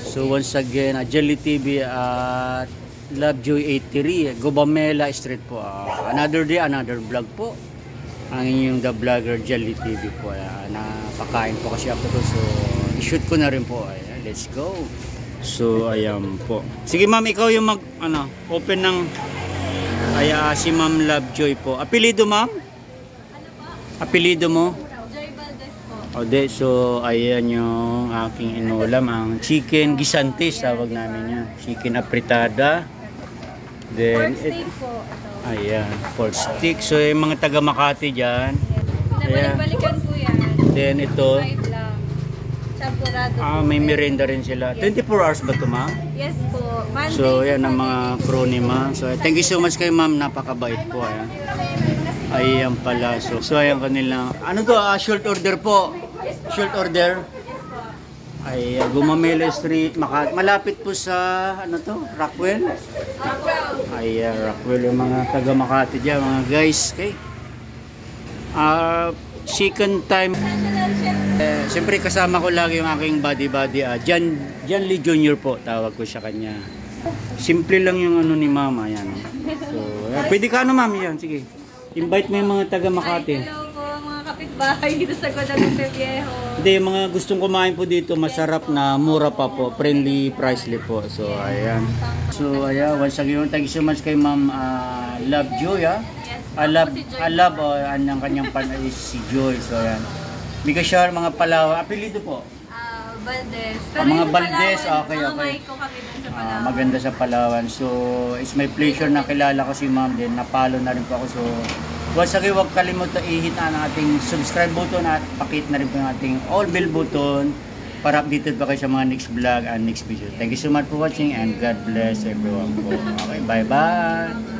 So once again, Jelly TV at Lovejoy 83, Gubamela Street po. Another day, another vlog po. Ang inyong The Vlogger Jelly TV po. Napakain po kasi ako to. So i-shoot ko na rin po. Ayan, let's go. So ayan po. Sige ma'am, ikaw yung open ng si Ma'am Lovejoy po. Apelido ma'am? Ano po? Apelido mo? Joy Valdez po. O so ayan yung aking inulam, ang chicken gisantes tawag namin yan. Chicken apritada. Then Pork steak po. Ito. Ayan, pork stick. So yung mga taga Makati dyan. Nabalik-balikan po yan. Then ito. Right lang. Champurado po. May merienda rin sila. 24 hours ba ito ma'am? Yes po. Monday So yan ang to mga crew ni ma'am. So thank you so much kay ma'am, napakabait po. Ayan. Ayan pala. So ayan kanila. Ano to? Short order po. Short order. Ay, Gumamela Street, malapit po sa Rockwell. Ay, Rockwell yung mga taga Makati dyan, mga guys. Okay. Second time. Siyempre kasama ko lagi yung aking buddy, John Lee Jr. po, tawag ko siya kanya. Simple lang yung ni mama, yan. So, pwede ka ma'am, yan, sige. Invite mo yung mga taga Makati. Hello po, mga kapitbahay dito sa Guadalupe Viejo. Hindi, yung mga gustong kumain po dito, masarap na, mura pa po, friendly, pricely po. So, ayan. So, ayan, once again, thank you so much kay Ma'am Lovejoy, ha? Yes, I love, ang kanyang is si Joy. So, ayan. Because siya, mga Palawan, apelido po? Valdez. Mga Valdez, okay. Mga ko kami dun sa Palawan. Maganda sa Palawan. So, it's my pleasure na kilala ko si Ma'am din. Napalo na rin po ako. So, once again, huwag kalimutan i-hit ang ating subscribe button at pakit na rin po yung ating all bell button para updated pa kayo sa mga next vlog and next video. Thank you so much for watching and God bless everyone po. Okay, bye-bye!